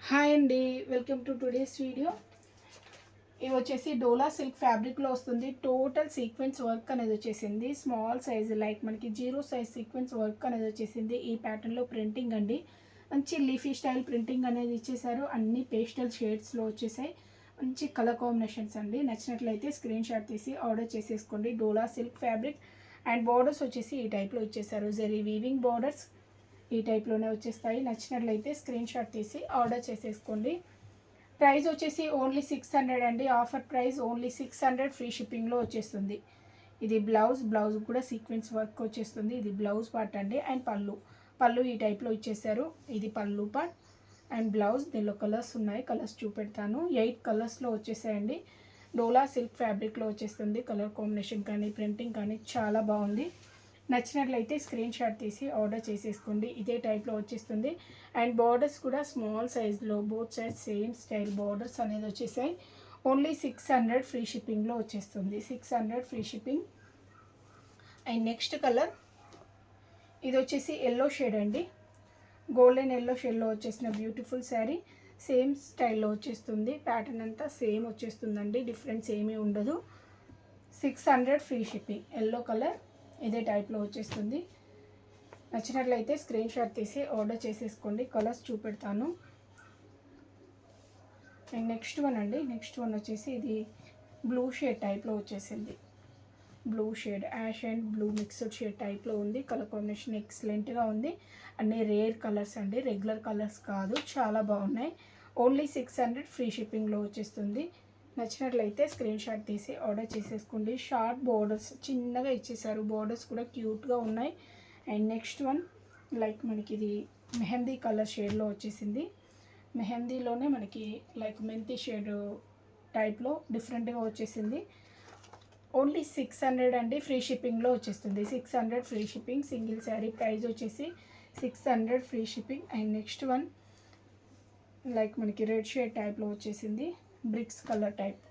Hi అండి, welcome to today's video. ఇవి వచ్చేసి డోలా సిల్క్ ఫ్యాబ్రిక్లో వస్తుంది. టోటల్ సీక్వెన్స్ వర్క్ అనేది వచ్చేసింది. స్మాల్ సైజ్ లైక్ మనకి 0 సైజ్ సీక్వెన్స్ వర్క్ అనేది వచ్చేసింది. ఈ ప్యాటర్న్లో ప్రింటింగ్ అండి, మంచి లీఫీ స్టైల్ ప్రింటింగ్ అనేది ఇచ్చేసారు. అన్ని పేస్టల్ షేడ్స్లో వచ్చేసాయి. మంచి కలర్ కాంబినేషన్స్ అండి. నచ్చినట్లయితే స్క్రీన్ షాట్ తీసి ఆర్డర్ చేసేసుకోండి. డోలా సిల్క్ ఫ్యాబ్రిక్ అండ్ బార్డర్స్ వచ్చేసి ఈ టైప్లో ఇచ్చేసారు. జరీ వీవింగ్ బార్డర్స్ ఈ టైప్లోనే వచ్చేస్తాయి. నచ్చినట్లయితే స్క్రీన్ షాట్ తీసి ఆర్డర్ చేసేసుకోండి. ప్రైస్ వచ్చేసి ఓన్లీ 600 అండి. ఆఫర్ ప్రైస్ ఓన్లీ 600, ఫ్రీ షిప్పింగ్లో వచ్చేస్తుంది. ఇది బ్లౌజ్ కూడా సీక్వెన్స్ వర్క్ వచ్చేస్తుంది. ఇది బ్లౌజ్ పార్ట్ అండి. అండ్ పళ్ళు ఈ టైప్లో ఇచ్చేసారు. ఇది పళ్ళు పార్ట్ అండ్ బ్లౌజ్. దీనిలో కలర్స్ ఉన్నాయి, కలర్స్ చూపెడతాను. 8 కలర్స్లో వచ్చేసాయండి. డోలా సిల్క్ ఫ్యాబ్రిక్లో వచ్చేస్తుంది. కలర్ కాంబినేషన్ కానీ ప్రింటింగ్ కానీ చాలా బాగుంది. నచ్చినట్లయితే స్క్రీన్ షాట్ తీసి ఆర్డర్ చేసేసుకోండి. ఇదే టైప్లో వచ్చేస్తుంది. అండ్ బార్డర్స్ కూడా స్మాల్ సైజ్లో both size same style borders అనేది వచ్చేసాయి. ఓన్లీ 600, ఫ్రీ షిప్పింగ్లో వచ్చేస్తుంది. 600 free shipping. And next colour ఇది వచ్చేసి ఎల్లో షేడ్ అండి. గోల్డెన్ ఎల్లో షేడ్లో వచ్చేసిన బ్యూటిఫుల్ శారీ. సేమ్ స్టైల్లో వచ్చేస్తుంది. ప్యాటర్న్ అంతా సేమ్ వచ్చేస్తుందండి, డిఫరెన్స్ ఏమీ ఉండదు. 600 ఫ్రీ షిప్పింగ్. ఎల్లో కలర్ ఇదే టైప్లో వచ్చేస్తుంది. నచ్చినట్లయితే స్క్రీన్ షాట్ తీసి ఆర్డర్ చేసేసుకోండి. కలర్స్ చూపెడతాను. అండ్ నెక్స్ట్ వన్ అండి. నెక్స్ట్ వన్ వచ్చేసి ఇది బ్లూ షేడ్ టైప్లో వచ్చేసింది. Blue shade, ash and blue mixed shade టైప్లో ఉంది. కలర్ కాంబినేషన్ ఎక్సలెంట్గా ఉంది. అన్ని రేర్ కలర్స్ అండి, రెగ్యులర్ కలర్స్ కాదు, చాలా బాగున్నాయి. ఓన్లీ 600, ఫ్రీ షిప్పింగ్లో వచ్చేస్తుంది. నచ్చినట్లయితే స్క్రీన్ షాట్ తీసి ఆర్డర్ చేసేసుకోండి. షార్ట్ బోర్డర్స్ చిన్నగా ఇచ్చేసారు. బోర్డర్స్ కూడా క్యూట్గా ఉన్నాయి. అండ్ నెక్స్ట్ వన్ లైక్ మనకి ఇది మెహందీ కలర్ షేడ్లో వచ్చేసింది. మెహందీలోనే మనకి లైక్ మెంతి షేడ్ టైప్లో డిఫరెంట్గా వచ్చేసింది. ఓన్లీ 600 అండి, ఫ్రీ షిప్పింగ్లో వచ్చేస్తుంది. 600 free shipping. Single sari price వచ్చేసి 600, free shipping. And next one like మనకి రెడ్ షేడ్ టైప్లో వచ్చేసింది. Bricks colour type.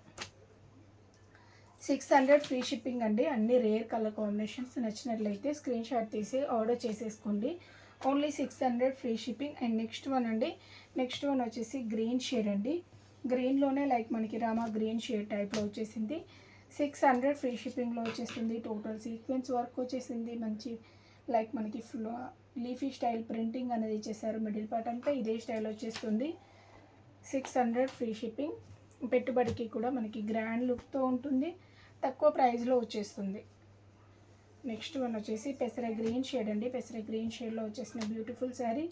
600 free shipping అండి. అన్ని రేర్ కలర్ కాంబినేషన్స్. నచ్చినట్లయితే స్క్రీన్ షాట్ తీసి ఆర్డర్ చేసేసుకోండి. Only 600 free shipping. And next one అండి. నెక్స్ట్ వన్ వచ్చేసి గ్రీన్ షేడ్ అండి. గ్రీన్లోనే లైక్ మనకి రామా గ్రీన్ షేడ్ టైప్లో వచ్చేసింది. 600 ఫ్రీ షిప్పింగ్లో వచ్చేస్తుంది. టోటల్ సీక్వెన్స్ వర్క్ వచ్చేసింది. మంచి లైక్ మనకి లీఫీ స్టైల్ ప్రింటింగ్ అనేది ఇచ్చేసారు. మిడిల్ పార్ట్ అంతా ఇదే స్టైల్ వచ్చేస్తుంది. 600 ఫ్రీ షిప్పింగ్. పెట్టుబడికి కూడా మనకి గ్రాండ్ లుక్తో ఉంటుంది, తక్కువ ప్రైస్లో వచ్చేస్తుంది. నెక్స్ట్ వన్ వచ్చేసి పెసర గ్రీన్ షేడ్ అండి. పెసర గ్రీన్ షేడ్లో వచ్చేసిన బ్యూటిఫుల్ శారీ.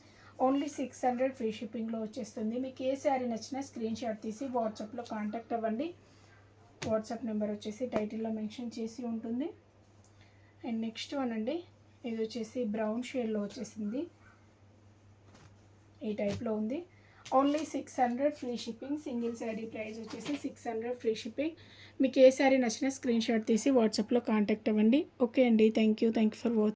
ఓన్లీ 600 ఫ్రీ షిప్పింగ్లో వచ్చేస్తుంది. మీకు ఏ శారీ నచ్చినా స్క్రీన్ షాట్ తీసి వాట్సాప్లో కాంటాక్ట్ అవ్వండి. వాట్సాప్ నెంబర్ వచ్చేసి టైటిల్లో మెన్షన్ చేసి ఉంటుంది. అండ్ నెక్స్ట్ వన్ అండి. ఇది వచ్చేసి బ్రౌన్ షేడ్లో వచ్చేసింది. ఈ టైప్లో ఉంది. Only 600 free shipping. Single sari price వచ్చేసి 600 ఫ్రీ షిప్పింగ్. మీకు ఏ శారీ నచ్చినా స్క్రీన్ షాట్ తీసి వాట్సాప్లో కాంటాక్ట్ అవ్వండి. ఓకే అండి, థ్యాంక్ యూ ఫర్ వాచింగ్.